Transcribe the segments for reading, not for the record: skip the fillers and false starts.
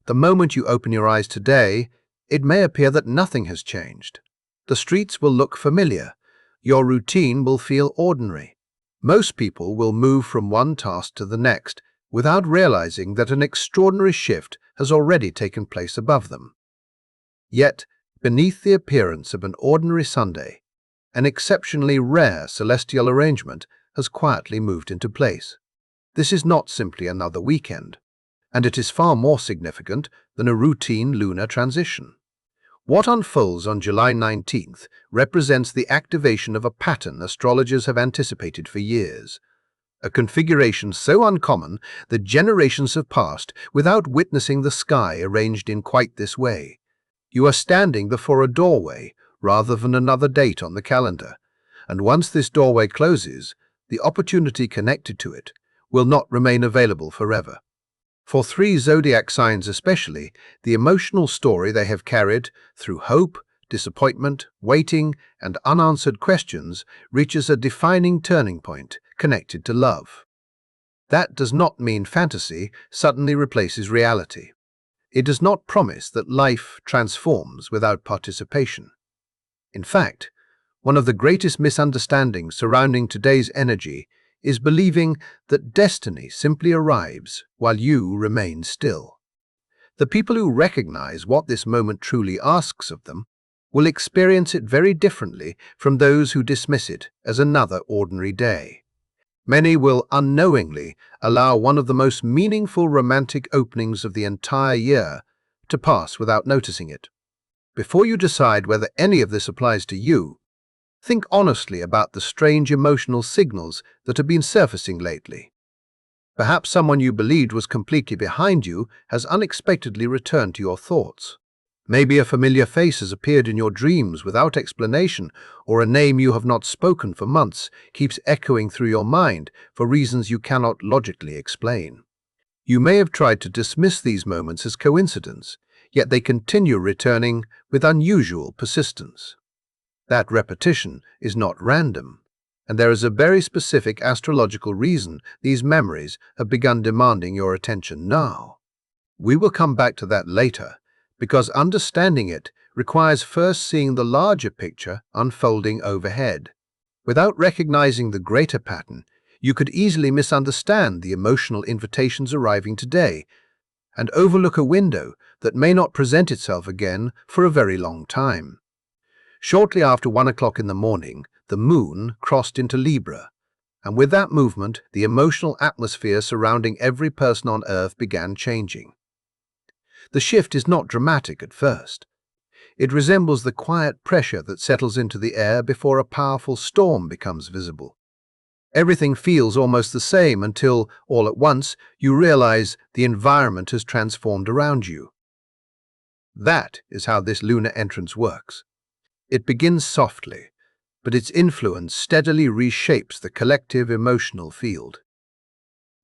The moment you open your eyes today, it may appear that nothing has changed. The streets will look familiar. Your routine will feel ordinary. Most people will move from one task to the next without realizing that an extraordinary shift has already taken place above them. Yet, beneath the appearance of an ordinary Sunday, an exceptionally rare celestial arrangement has quietly moved into place. This is not simply another weekend, and it is far more significant than a routine lunar transition. What unfolds on July 19th represents the activation of a pattern astrologers have anticipated for years. A configuration so uncommon that generations have passed without witnessing the sky arranged in quite this way. You are standing before a doorway rather than another date on the calendar, and once this doorway closes, the opportunity connected to it will not remain available forever. For 3 zodiac signs especially, the emotional story they have carried through hope, disappointment, waiting, and unanswered questions reaches a defining turning point connected to love. That does not mean fantasy suddenly replaces reality. It does not promise that life transforms without participation. In fact, one of the greatest misunderstandings surrounding today's energy is believing that destiny simply arrives while you remain still. The people who recognize what this moment truly asks of them will experience it very differently from those who dismiss it as another ordinary day. Many will unknowingly allow one of the most meaningful romantic openings of the entire year to pass without noticing it. Before you decide whether any of this applies to you, think honestly about the strange emotional signals that have been surfacing lately. Perhaps someone you believed was completely behind you has unexpectedly returned to your thoughts. Maybe a familiar face has appeared in your dreams without explanation, or a name you have not spoken for months keeps echoing through your mind for reasons you cannot logically explain. You may have tried to dismiss these moments as coincidence, yet they continue returning with unusual persistence. That repetition is not random, and there is a very specific astrological reason these memories have begun demanding your attention now. We will come back to that later, because understanding it requires first seeing the larger picture unfolding overhead. Without recognizing the greater pattern, you could easily misunderstand the emotional invitations arriving today and overlook a window that may not present itself again for a very long time. Shortly after 1 o'clock in the morning, the moon crossed into Libra, and with that movement, the emotional atmosphere surrounding every person on Earth began changing. The shift is not dramatic at first. It resembles the quiet pressure that settles into the air before a powerful storm becomes visible. Everything feels almost the same until, all at once, you realize the environment has transformed around you. That is how this lunar entrance works. It begins softly, but its influence steadily reshapes the collective emotional field.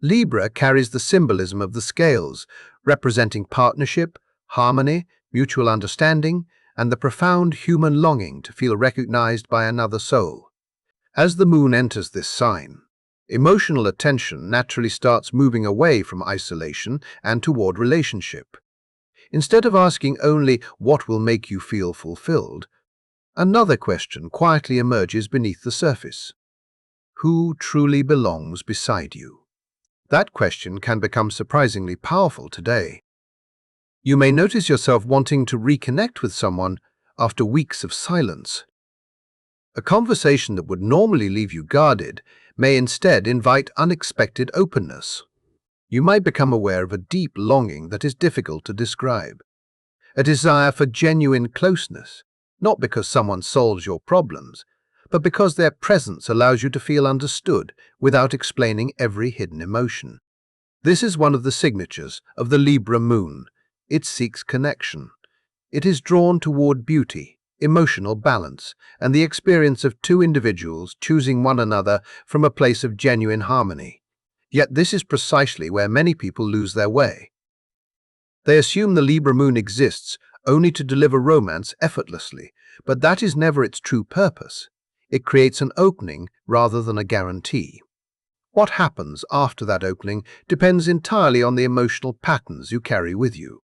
Libra carries the symbolism of the scales, representing partnership, harmony, mutual understanding, and the profound human longing to feel recognized by another soul. As the moon enters this sign, emotional attention naturally starts moving away from isolation and toward relationship. Instead of asking only what will make you feel fulfilled, another question quietly emerges beneath the surface. Who truly belongs beside you? That question can become surprisingly powerful today. You may notice yourself wanting to reconnect with someone after weeks of silence. A conversation that would normally leave you guarded may instead invite unexpected openness. You might become aware of a deep longing that is difficult to describe, a desire for genuine closeness, not because someone solves your problems, but because their presence allows you to feel understood without explaining every hidden emotion. This is one of the signatures of the Libra Moon. It seeks connection. It is drawn toward beauty, emotional balance, and the experience of two individuals choosing one another from a place of genuine harmony. Yet this is precisely where many people lose their way. They assume the Libra Moon exists only to deliver romance effortlessly, but that is never its true purpose. It creates an opening rather than a guarantee. What happens after that opening depends entirely on the emotional patterns you carry with you.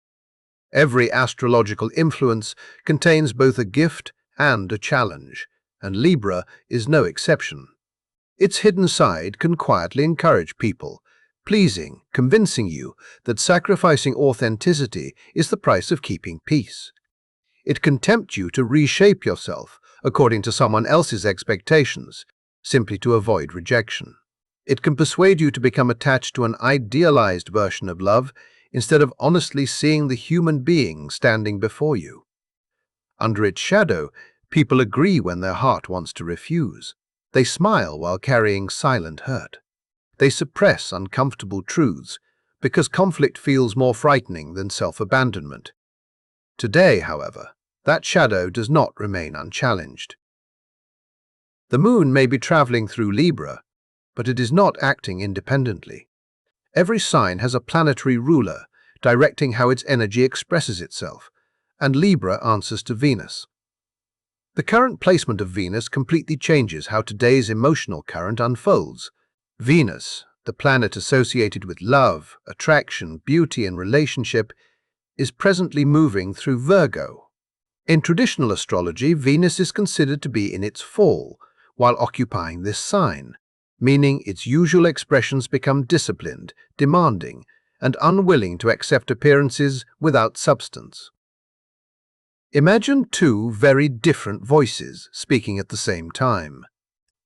Every astrological influence contains both a gift and a challenge, and Libra is no exception. Its hidden side can quietly encourage people, pleasing, convincing you that sacrificing authenticity is the price of keeping peace. It can tempt you to reshape yourself according to someone else's expectations, simply to avoid rejection. It can persuade you to become attached to an idealized version of love instead of honestly seeing the human being standing before you. Under its shadow, people agree when their heart wants to refuse. They smile while carrying silent hurt. They suppress uncomfortable truths because conflict feels more frightening than self-abandonment. Today, however, that shadow does not remain unchallenged. The moon may be traveling through Libra, but it is not acting independently. Every sign has a planetary ruler directing how its energy expresses itself, and Libra answers to Venus. The current placement of Venus completely changes how today's emotional current unfolds. Venus, the planet associated with love, attraction, beauty, and relationship, is presently moving through Virgo. In traditional astrology, Venus is considered to be in its fall while occupying this sign, meaning its usual expressions become disciplined, demanding, and unwilling to accept appearances without substance. Imagine two very different voices speaking at the same time.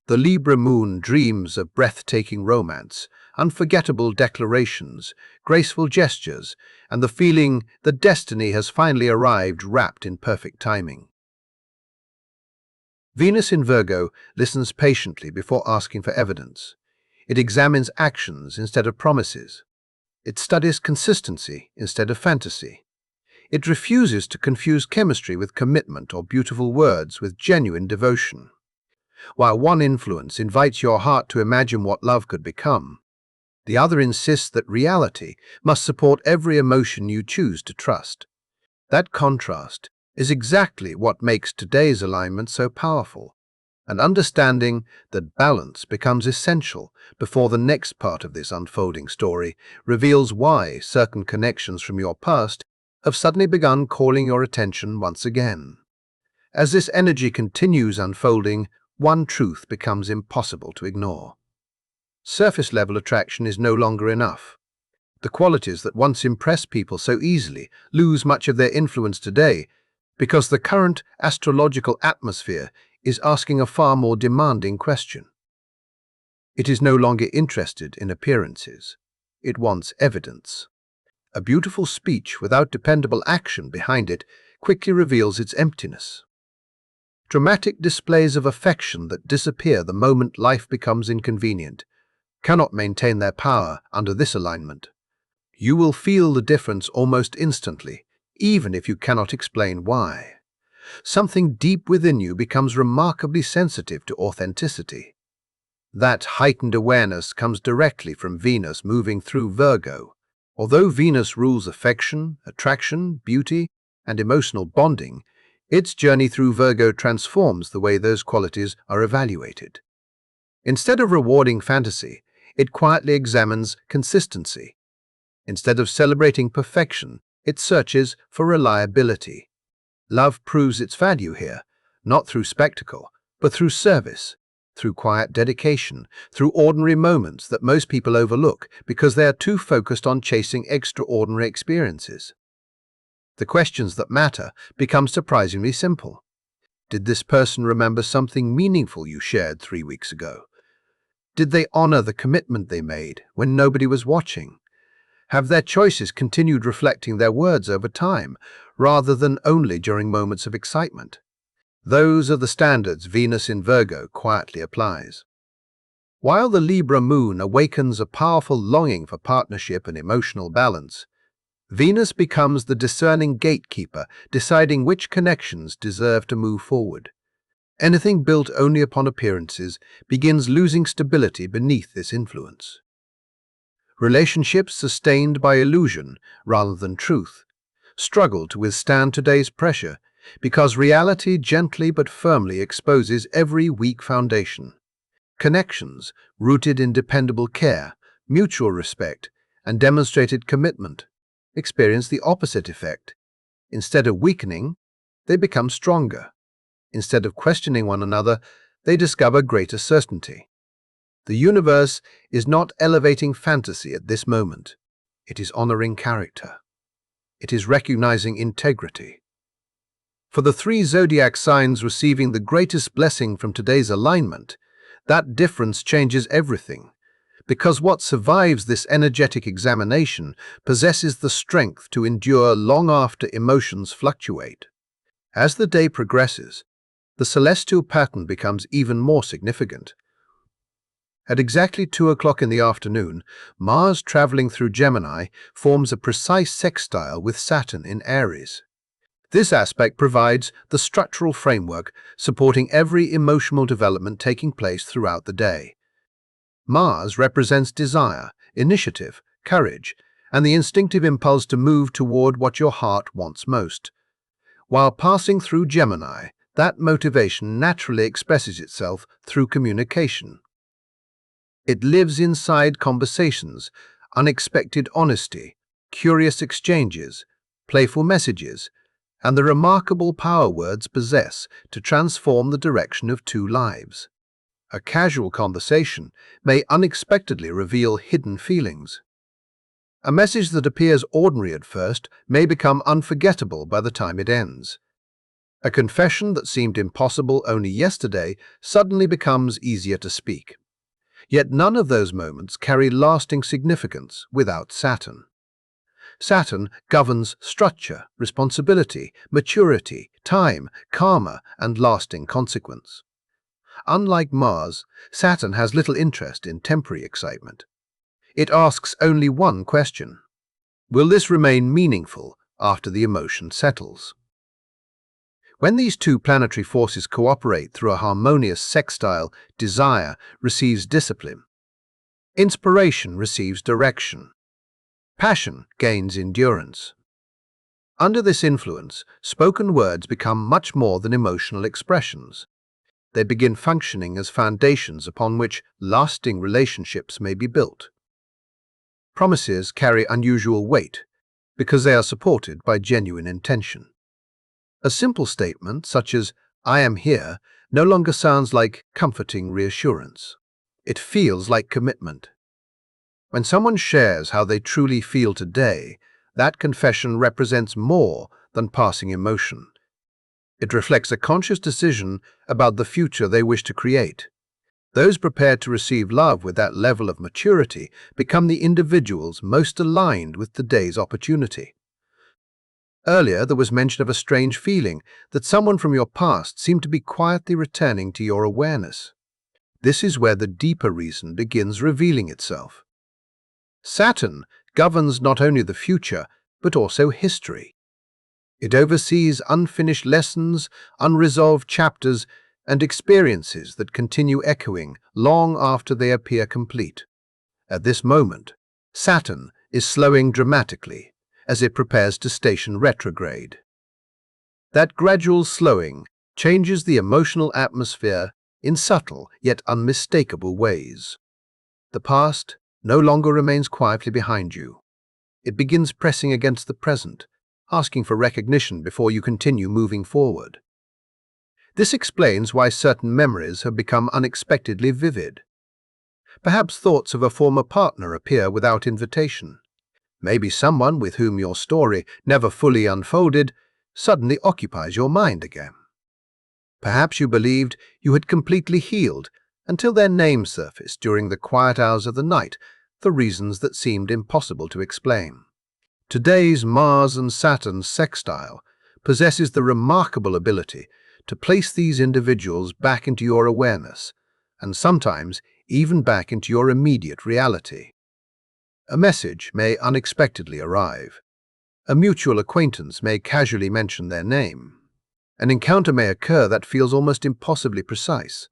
The Libra moon dreams of breathtaking romance, unforgettable declarations, graceful gestures, and the feeling that destiny has finally arrived wrapped in perfect timing. Venus in Virgo listens patiently before asking for evidence. It examines actions instead of promises. It studies consistency instead of fantasy. It refuses to confuse chemistry with commitment or beautiful words with genuine devotion. While one influence invites your heart to imagine what love could become, the other insists that reality must support every emotion you choose to trust. That contrast is exactly what makes today's alignment so powerful, and understanding that balance becomes essential before the next part of this unfolding story reveals why certain connections from your past have suddenly begun calling your attention once again. As this energy continues unfolding, one truth becomes impossible to ignore. Surface-level attraction is no longer enough. The qualities that once impressed people so easily lose much of their influence today because the current astrological atmosphere is asking a far more demanding question. It is no longer interested in appearances. It wants evidence. A beautiful speech without dependable action behind it quickly reveals its emptiness. Dramatic displays of affection that disappear the moment life becomes inconvenient cannot maintain their power under this alignment. You will feel the difference almost instantly, even if you cannot explain why. Something deep within you becomes remarkably sensitive to authenticity. That heightened awareness comes directly from Venus moving through Virgo. Although Venus rules affection, attraction, beauty, and emotional bonding, its journey through Virgo transforms the way those qualities are evaluated. Instead of rewarding fantasy, it quietly examines consistency. Instead of celebrating perfection, it searches for reliability. Love proves its value here, not through spectacle, but through service, through quiet dedication, through ordinary moments that most people overlook because they are too focused on chasing extraordinary experiences. The questions that matter become surprisingly simple. Did this person remember something meaningful you shared 3 weeks ago? Did they honor the commitment they made when nobody was watching? Have their choices continued reflecting their words over time, rather than only during moments of excitement? Those are the standards Venus in Virgo quietly applies. While the Libra moon awakens a powerful longing for partnership and emotional balance, Venus becomes the discerning gatekeeper, deciding which connections deserve to move forward. Anything built only upon appearances begins losing stability beneath this influence. Relationships sustained by illusion rather than truth struggle to withstand today's pressure because reality gently but firmly exposes every weak foundation. Connections rooted in dependable care, mutual respect, and demonstrated commitment experience the opposite effect, Instead of weakening, they become stronger. Instead of questioning one another, they discover greater certainty. The universe is not elevating fantasy at this moment. It is honoring character. It is recognizing integrity. For the 3 zodiac signs receiving the greatest blessing from today's alignment, that difference changes everything, because what survives this energetic examination possesses the strength to endure long after emotions fluctuate. As the day progresses, the celestial pattern becomes even more significant. At exactly 2 o'clock in the afternoon, Mars traveling through Gemini forms a precise sextile with Saturn in Aries. This aspect provides the structural framework supporting every emotional development taking place throughout the day. Mars represents desire, initiative, courage, and the instinctive impulse to move toward what your heart wants most. While passing through Gemini, that motivation naturally expresses itself through communication. It lives inside conversations, unexpected honesty, curious exchanges, playful messages, and the remarkable power words possess to transform the direction of 2 lives. A casual conversation may unexpectedly reveal hidden feelings. A message that appears ordinary at first may become unforgettable by the time it ends. A confession that seemed impossible only yesterday suddenly becomes easier to speak. Yet none of those moments carry lasting significance without Saturn. Saturn governs structure, responsibility, maturity, time, karma, and lasting consequence. Unlike Mars, Saturn has little interest in temporary excitement. It asks only one question: will this remain meaningful after the emotion settles? When these 2 planetary forces cooperate through a harmonious sextile, desire receives discipline. Inspiration receives direction. Passion gains endurance. Under this influence, spoken words become much more than emotional expressions. They begin functioning as foundations upon which lasting relationships may be built. Promises carry unusual weight because they are supported by genuine intention. A simple statement such as "I am here" no longer sounds like comforting reassurance. It feels like commitment. When someone shares how they truly feel today, that confession represents more than passing emotion. It reflects a conscious decision about the future they wish to create. Those prepared to receive love with that level of maturity become the individuals most aligned with today's opportunity. Earlier, there was mention of a strange feeling that someone from your past seemed to be quietly returning to your awareness. This is where the deeper reason begins revealing itself. Saturn governs not only the future, but also history. It oversees unfinished lessons, unresolved chapters, and experiences that continue echoing long after they appear complete. At this moment, Saturn is slowing dramatically as it prepares to station retrograde. That gradual slowing changes the emotional atmosphere in subtle yet unmistakable ways. The past no longer remains quietly behind you. It begins pressing against the present, asking for recognition before you continue moving forward. This explains why certain memories have become unexpectedly vivid. Perhaps thoughts of a former partner appear without invitation. Maybe someone with whom your story never fully unfolded suddenly occupies your mind again. Perhaps you believed you had completely healed until their name surfaced during the quiet hours of the night for reasons that seemed impossible to explain. Today's Mars and Saturn sextile possesses the remarkable ability to place these individuals back into your awareness, and sometimes even back into your immediate reality. A message may unexpectedly arrive. A mutual acquaintance may casually mention their name. An encounter may occur that feels almost impossibly precise.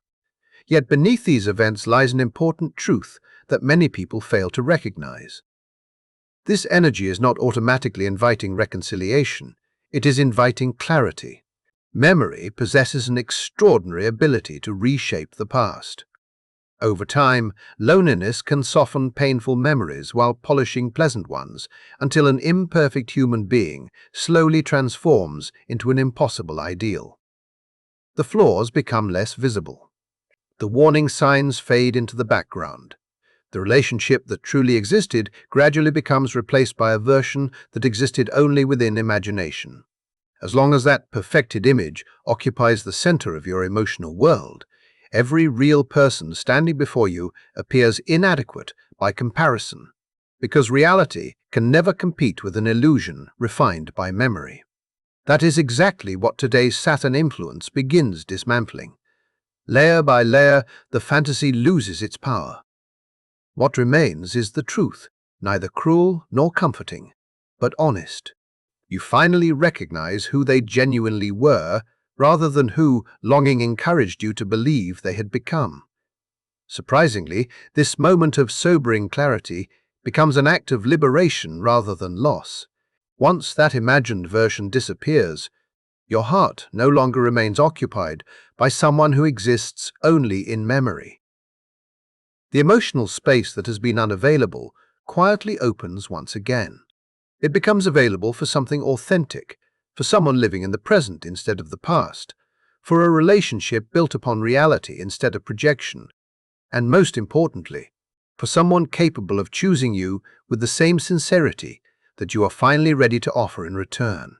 Yet beneath these events lies an important truth that many people fail to recognize. This energy is not automatically inviting reconciliation, it is inviting clarity. Memory possesses an extraordinary ability to reshape the past. Over time, loneliness can soften painful memories while polishing pleasant ones, until an imperfect human being slowly transforms into an impossible ideal. The flaws become less visible. The warning signs fade into the background. The relationship that truly existed gradually becomes replaced by a version that existed only within imagination. As long as that perfected image occupies the center of your emotional world, every real person standing before you appears inadequate by comparison, because reality can never compete with an illusion refined by memory. That is exactly what today's Saturn influence begins dismantling. Layer by layer, the fantasy loses its power. What remains is the truth, neither cruel nor comforting, but honest. You finally recognize who they genuinely were, rather than who longing encouraged you to believe they had become. Surprisingly, this moment of sobering clarity becomes an act of liberation rather than loss. Once that imagined version disappears, your heart no longer remains occupied by someone who exists only in memory. The emotional space that has been unavailable quietly opens once again. It becomes available for something authentic, for someone living in the present instead of the past, for a relationship built upon reality instead of projection, and most importantly, for someone capable of choosing you with the same sincerity that you are finally ready to offer in return.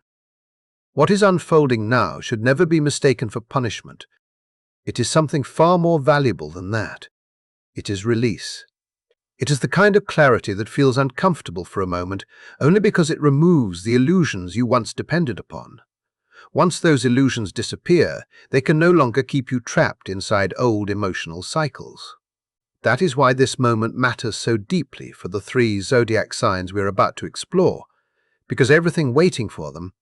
What is unfolding now should never be mistaken for punishment. It is something far more valuable than that. It is release. It is the kind of clarity that feels uncomfortable for a moment only because it removes the illusions you once depended upon. Once those illusions disappear, they can no longer keep you trapped inside old emotional cycles. That is why this moment matters so deeply for the 3 zodiac signs we are about to explore, because everything waiting for them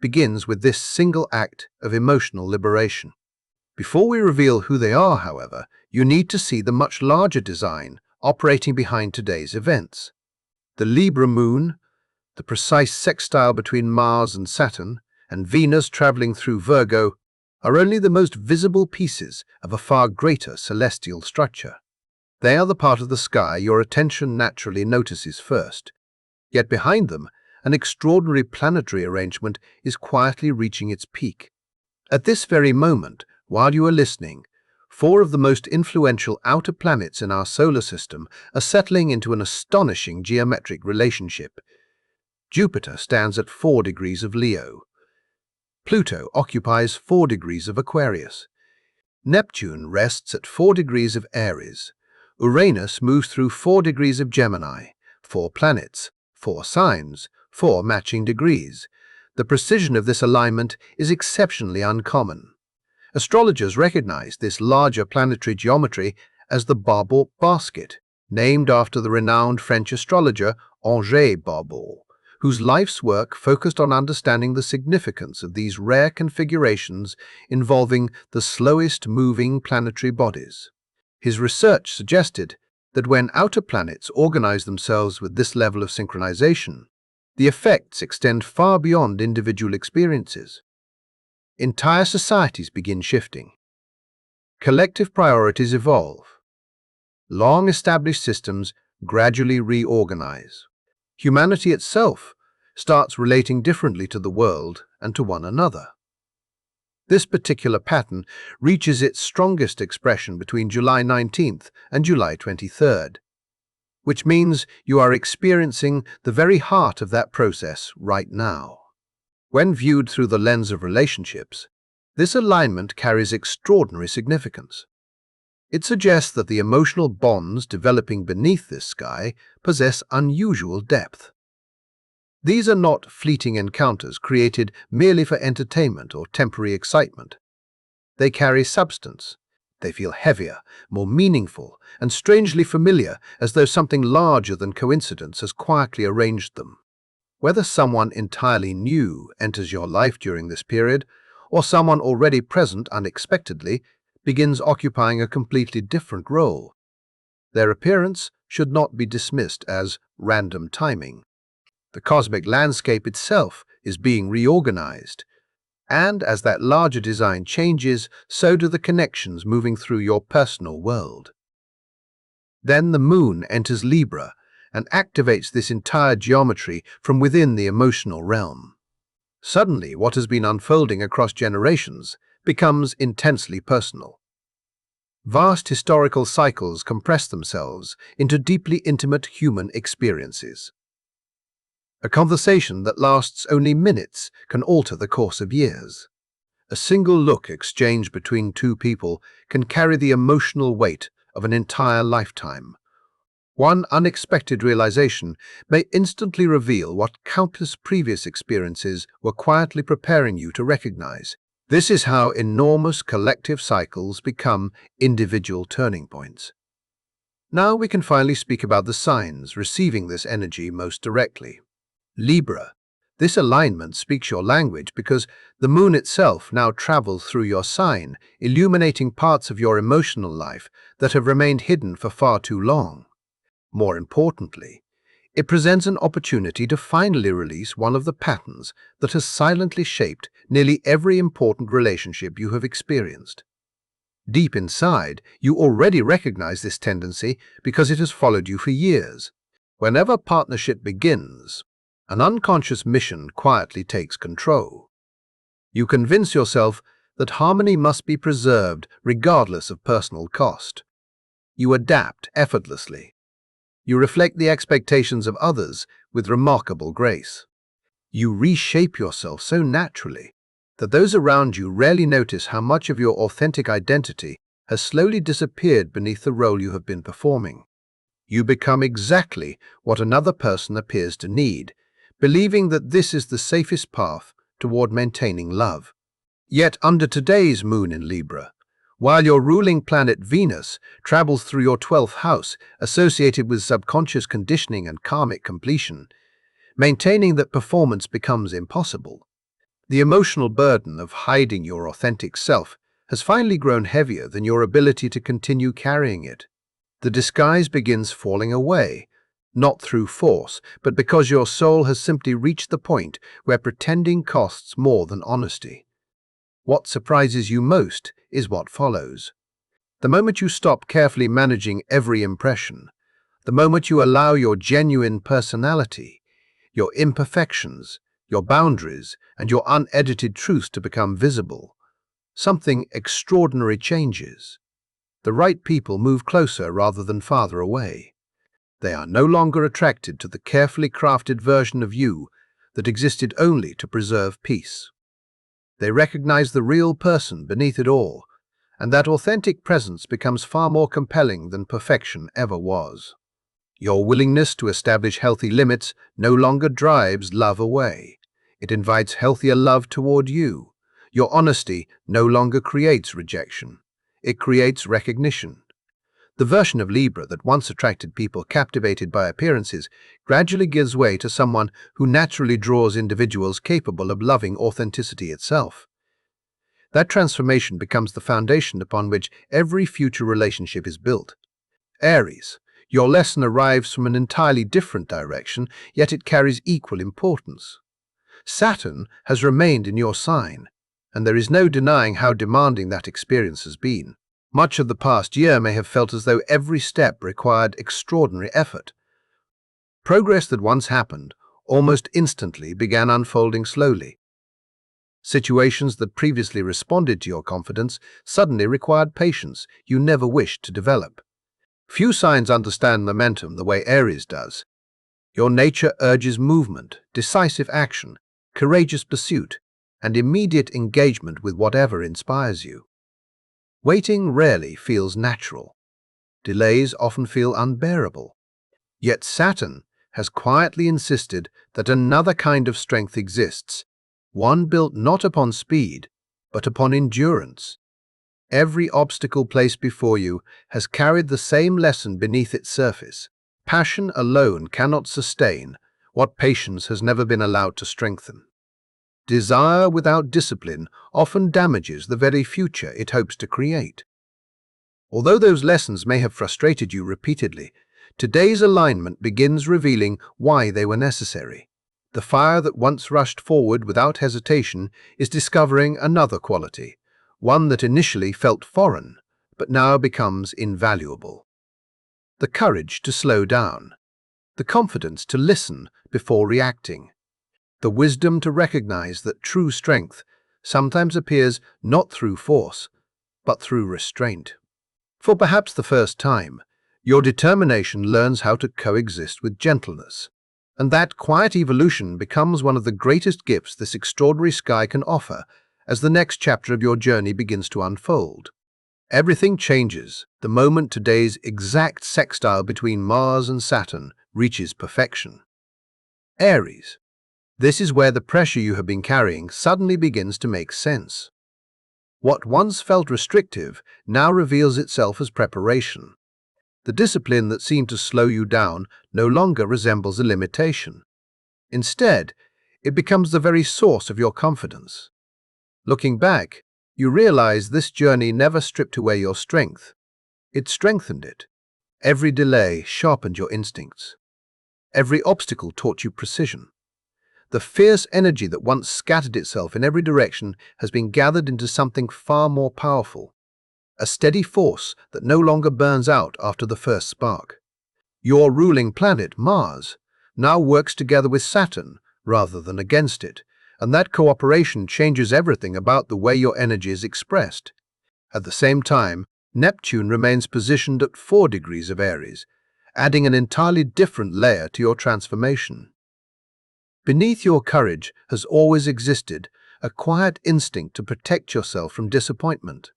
begins with this single act of emotional liberation. Before we reveal who they are, however, you need to see the much larger design operating behind today's events. The Libra Moon, the precise sextile between Mars and Saturn, and Venus traveling through Virgo are only the most visible pieces of a far greater celestial structure. They are the part of the sky your attention naturally notices first. Yet behind them, an extraordinary planetary arrangement is quietly reaching its peak. At this very moment, while you are listening, 4 of the most influential outer planets in our solar system are settling into an astonishing geometric relationship. Jupiter stands at 4 degrees of Leo. Pluto occupies 4 degrees of Aquarius. Neptune rests at 4 degrees of Aries. Uranus moves through 4 degrees of Gemini. 4 planets, 4 signs, 4 matching degrees. The precision of this alignment is exceptionally uncommon. Astrologers recognize this larger planetary geometry as the Barbault Basket, named after the renowned French astrologer Henri Barbault, whose life's work focused on understanding the significance of these rare configurations involving the slowest moving planetary bodies. His research suggested that when outer planets organize themselves with this level of synchronization, the effects extend far beyond individual experiences. Entire societies begin shifting. Collective priorities evolve. Long-established systems gradually reorganize. Humanity itself starts relating differently to the world and to one another. This particular pattern reaches its strongest expression between July 19th and July 23rd, which means you are experiencing the very heart of that process right now. When viewed through the lens of relationships, this alignment carries extraordinary significance. It suggests that the emotional bonds developing beneath this sky possess unusual depth. These are not fleeting encounters created merely for entertainment or temporary excitement. They carry substance. They feel heavier, more meaningful, and strangely familiar, as though something larger than coincidence has quietly arranged them. Whether someone entirely new enters your life during this period, or someone already present unexpectedly begins occupying a completely different role, their appearance should not be dismissed as random timing. The cosmic landscape itself is being reorganized, and as that larger design changes, so do the connections moving through your personal world. Then the Moon enters Libra and activates this entire geometry from within the emotional realm. Suddenly, what has been unfolding across generations becomes intensely personal. Vast historical cycles compress themselves into deeply intimate human experiences. A conversation that lasts only minutes can alter the course of years. A single look exchanged between two people can carry the emotional weight of an entire lifetime. One unexpected realization may instantly reveal what countless previous experiences were quietly preparing you to recognize. This is how enormous collective cycles become individual turning points. Now we can finally speak about the signs receiving this energy most directly. Libra. This alignment speaks your language because the moon itself now travels through your sign, illuminating parts of your emotional life that have remained hidden for far too long. More importantly, it presents an opportunity to finally release one of the patterns that has silently shaped nearly every important relationship you have experienced. Deep inside, you already recognize this tendency because it has followed you for years. Whenever partnership begins, an unconscious mission quietly takes control. You convince yourself that harmony must be preserved regardless of personal cost. You adapt effortlessly. You reflect the expectations of others with remarkable grace. You reshape yourself so naturally that those around you rarely notice how much of your authentic identity has slowly disappeared beneath the role you have been performing. You become exactly what another person appears to need, believing that this is the safest path toward maintaining love. Yet under today's moon in Libra, while your ruling planet Venus travels through your 12th house associated with subconscious conditioning and karmic completion, maintaining that performance becomes impossible. The emotional burden of hiding your authentic self has finally grown heavier than your ability to continue carrying it. The disguise begins falling away, not through force, but because your soul has simply reached the point where pretending costs more than honesty. What surprises you most is what follows. The moment you stop carefully managing every impression, the moment you allow your genuine personality, your imperfections, your boundaries, and your unedited truth to become visible, something extraordinary changes. The right people move closer rather than farther away. They are no longer attracted to the carefully crafted version of you that existed only to preserve peace. They recognize the real person beneath it all, and that authentic presence becomes far more compelling than perfection ever was. Your willingness to establish healthy limits no longer drives love away. It invites healthier love toward you. Your honesty no longer creates rejection. It creates recognition. The version of Libra that once attracted people captivated by appearances gradually gives way to someone who naturally draws individuals capable of loving authenticity itself. That transformation becomes the foundation upon which every future relationship is built. Aries, your lesson arrives from an entirely different direction, yet it carries equal importance. Saturn has remained in your sign, and there is no denying how demanding that experience has been. Much of the past year may have felt as though every step required extraordinary effort. Progress that once happened almost instantly began unfolding slowly. Situations that previously responded to your confidence suddenly required patience you never wished to develop. Few signs understand momentum the way Aries does. Your nature urges movement, decisive action, courageous pursuit, and immediate engagement with whatever inspires you. Waiting rarely feels natural. Delays often feel unbearable. Yet Saturn has quietly insisted that another kind of strength exists, one built not upon speed, but upon endurance. Every obstacle placed before you has carried the same lesson beneath its surface. Passion alone cannot sustain what patience has never been allowed to strengthen. Desire without discipline often damages the very future it hopes to create. Although those lessons may have frustrated you repeatedly, today's alignment begins revealing why they were necessary. The fire that once rushed forward without hesitation is discovering another quality, one that initially felt foreign, but now becomes invaluable. the courage to slow down, the confidence to listen before reacting, the wisdom to recognize that true strength sometimes appears not through force, but through restraint. For perhaps the first time, your determination learns how to coexist with gentleness, and that quiet evolution becomes one of the greatest gifts this extraordinary sky can offer as the next chapter of your journey begins to unfold. Everything changes the moment today's exact sextile between Mars and Saturn reaches perfection. Aries. This is where the pressure you have been carrying suddenly begins to make sense. What once felt restrictive now reveals itself as preparation. The discipline that seemed to slow you down no longer resembles a limitation. Instead, it becomes the very source of your confidence. Looking back, you realize this journey never stripped away your strength. It strengthened it. Every delay sharpened your instincts. Every obstacle taught you precision. The fierce energy that once scattered itself in every direction has been gathered into something far more powerful, a steady force that no longer burns out after the first spark. Your ruling planet, Mars, now works together with Saturn rather than against it, and that cooperation changes everything about the way your energy is expressed. At the same time, Neptune remains positioned at 4 degrees of Aries, adding an entirely different layer to your transformation. Beneath your courage has always existed a quiet instinct to protect yourself from disappointment.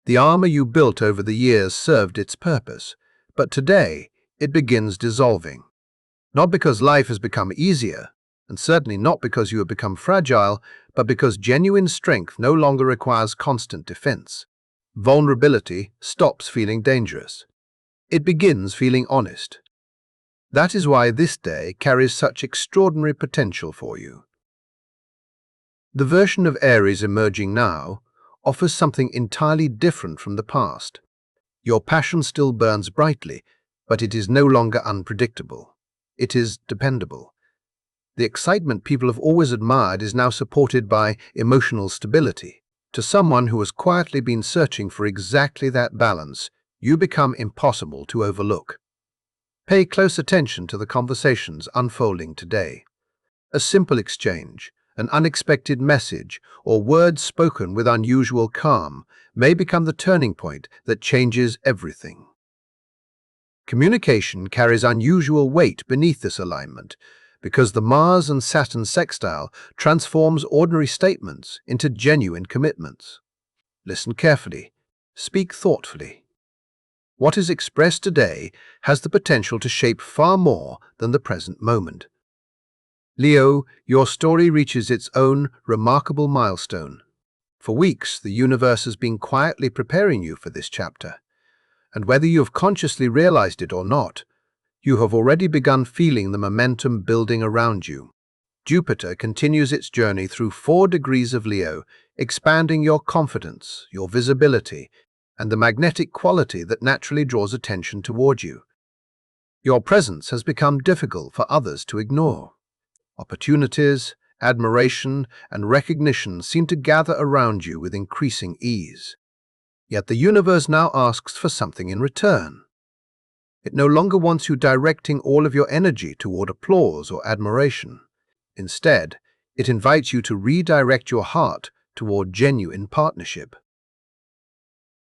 The armor you built over the years served its purpose, but today it begins dissolving. Not because life has become easier, and certainly not because you have become fragile, but because genuine strength no longer requires constant defense. Vulnerability stops feeling dangerous. It begins feeling honest. That is why this day carries such extraordinary potential for you. The version of Aries emerging now offers something entirely different from the past. Your passion still burns brightly, but it is no longer unpredictable. It is dependable. The excitement people have always admired is now supported by emotional stability. To someone who has quietly been searching for exactly that balance, you become impossible to overlook. Pay close attention to the conversations unfolding today. A simple exchange, an unexpected message, or words spoken with unusual calm may become the turning point that changes everything. Communication carries unusual weight beneath this alignment because the Mars and Saturn sextile transforms ordinary statements into genuine commitments. Listen carefully. Speak thoughtfully. What is expressed today has the potential to shape far more than the present moment. Leo, your story reaches its own remarkable milestone. For weeks, the universe has been quietly preparing you for this chapter, and whether you have consciously realized it or not, you have already begun feeling the momentum building around you. Jupiter continues its journey through 4 degrees of Leo, expanding your confidence, your visibility, and the magnetic quality that naturally draws attention toward you. Your presence has become difficult for others to ignore. Opportunities, admiration, and recognition seem to gather around you with increasing ease. Yet the universe now asks for something in return. It no longer wants you directing all of your energy toward applause or admiration. Instead, it invites you to redirect your heart toward genuine partnership.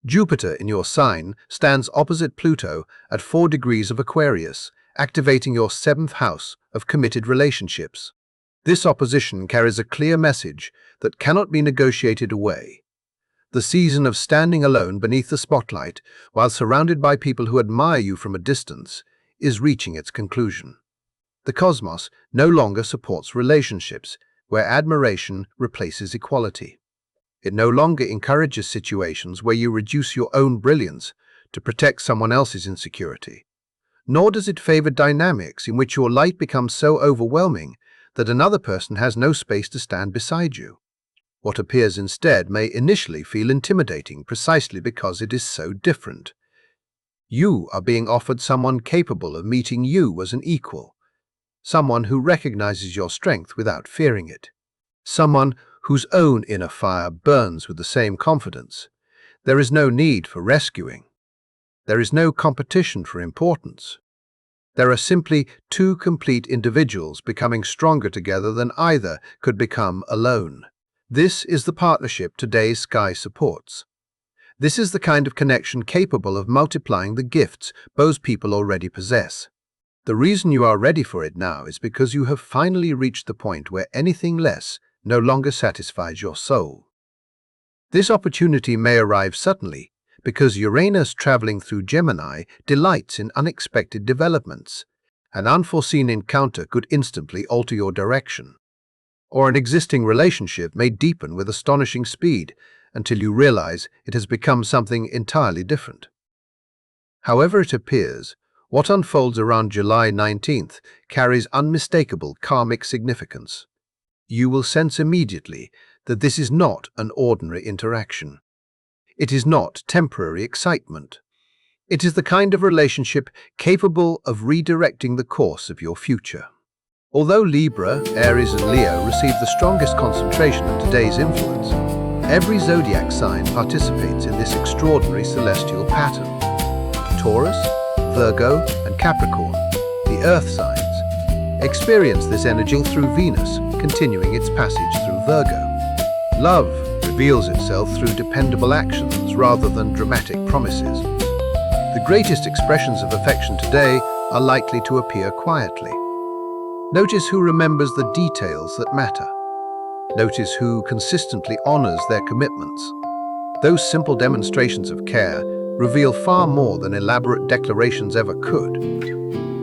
Jupiter in your sign stands opposite Pluto at 4 degrees of Aquarius, activating your 7th house of committed relationships. This opposition carries a clear message that cannot be negotiated away. The season of standing alone beneath the spotlight, while surrounded by people who admire you from a distance, is reaching its conclusion. The cosmos no longer supports relationships where admiration replaces equality. It no longer encourages situations where you reduce your own brilliance to protect someone else's insecurity. Nor does it favor dynamics in which your light becomes so overwhelming that another person has no space to stand beside you. What appears instead may initially feel intimidating precisely because it is so different. You are being offered someone capable of meeting you as an equal, someone who recognizes your strength without fearing it, someone whose own inner fire burns with the same confidence. There is no need for rescuing. There is no competition for importance. There are simply two complete individuals becoming stronger together than either could become alone. This is the partnership today's sky supports. This is the kind of connection capable of multiplying the gifts both people already possess. The reason you are ready for it now is because you have finally reached the point where anything less no longer satisfies your soul. This opportunity may arrive suddenly because Uranus traveling through Gemini delights in unexpected developments. An unforeseen encounter could instantly alter your direction, or an existing relationship may deepen with astonishing speed until you realize it has become something entirely different. However it appears, what unfolds around July 19th carries unmistakable karmic significance. You will sense immediately that this is not an ordinary interaction. It is not temporary excitement. It is the kind of relationship capable of redirecting the course of your future. Although Libra, Aries and Leo receive the strongest concentration of today's influence, every zodiac sign participates in this extraordinary celestial pattern. Taurus, Virgo and Capricorn, the earth signs, experience this energy through Venus, continuing its passage through Virgo. Love reveals itself through dependable actions rather than dramatic promises. The greatest expressions of affection today are likely to appear quietly. Notice who remembers the details that matter. Notice who consistently honors their commitments. Those simple demonstrations of care reveal far more than elaborate declarations ever could.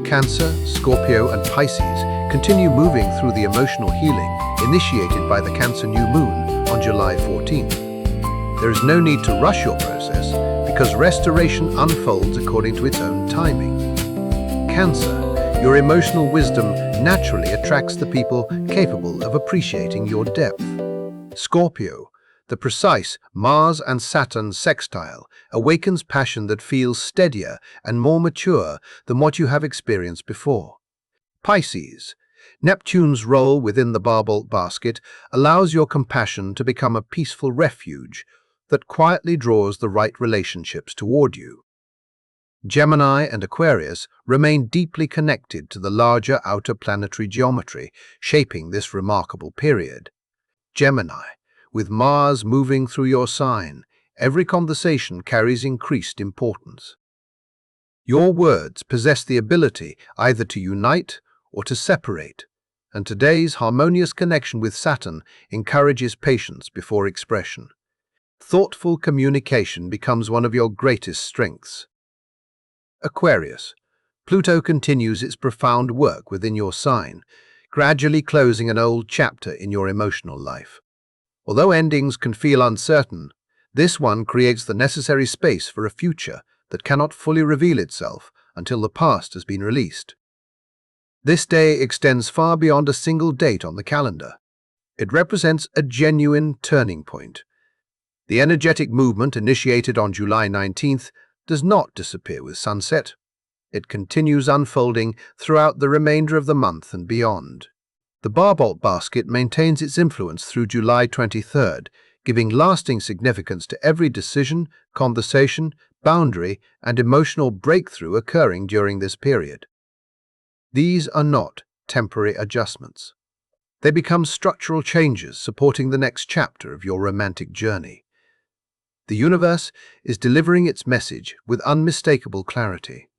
Cancer, Scorpio, and Pisces continue moving through the emotional healing initiated by the Cancer new moon on July 14th. There is no need to rush your process because restoration unfolds according to its own timing. Cancer, your emotional wisdom naturally attracts the people capable of appreciating your depth. Scorpio, the precise Mars and Saturn sextile awakens passion that feels steadier and more mature than what you have experienced before. Pisces, Neptune's role within the Barbault Basket allows your compassion to become a peaceful refuge that quietly draws the right relationships toward you. Gemini and Aquarius remain deeply connected to the larger outer planetary geometry shaping this remarkable period. Gemini, with Mars moving through your sign, every conversation carries increased importance. Your words possess the ability either to unite or to separate, and today's harmonious connection with Saturn encourages patience before expression. Thoughtful communication becomes one of your greatest strengths. Aquarius, Pluto continues its profound work within your sign, gradually closing an old chapter in your emotional life. Although endings can feel uncertain, this one creates the necessary space for a future that cannot fully reveal itself until the past has been released. This day extends far beyond a single date on the calendar. It represents a genuine turning point. The energetic movement initiated on July 19th does not disappear with sunset. It continues unfolding throughout the remainder of the month and beyond. The Barbault Basket maintains its influence through July 23rd, giving lasting significance to every decision, conversation, boundary, and emotional breakthrough occurring during this period. These are not temporary adjustments. They become structural changes supporting the next chapter of your romantic journey. The universe is delivering its message with unmistakable clarity.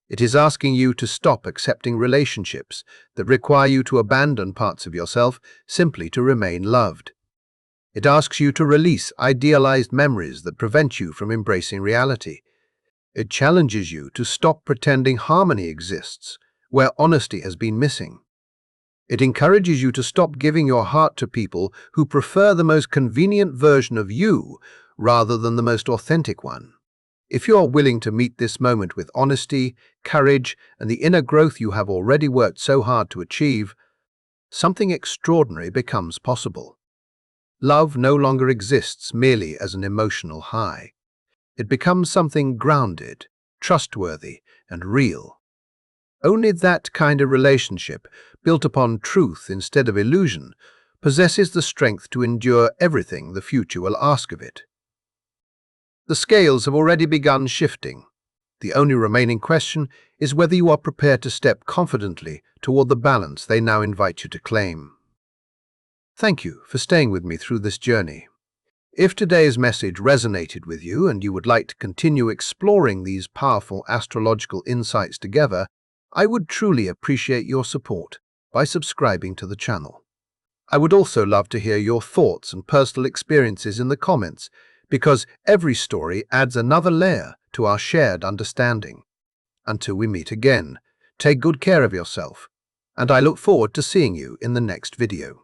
It is asking you to stop accepting relationships that require you to abandon parts of yourself simply to remain loved. It asks you to release idealized memories that prevent you from embracing reality. It challenges you to stop pretending harmony exists where honesty has been missing. It encourages you to stop giving your heart to people who prefer the most convenient version of you rather than the most authentic one. If you are willing to meet this moment with honesty, courage, and the inner growth you have already worked so hard to achieve, something extraordinary becomes possible. Love no longer exists merely as an emotional high. It becomes something grounded, trustworthy, and real. Only that kind of relationship, built upon truth instead of illusion, possesses the strength to endure everything the future will ask of it. The scales have already begun shifting. The only remaining question is whether you are prepared to step confidently toward the balance they now invite you to claim. Thank you for staying with me through this journey. If today's message resonated with you and you would like to continue exploring these powerful astrological insights together, I would truly appreciate your support by subscribing to the channel. I would also love to hear your thoughts and personal experiences in the comments, because every story adds another layer to our shared understanding. Until we meet again, take good care of yourself, and I look forward to seeing you in the next video.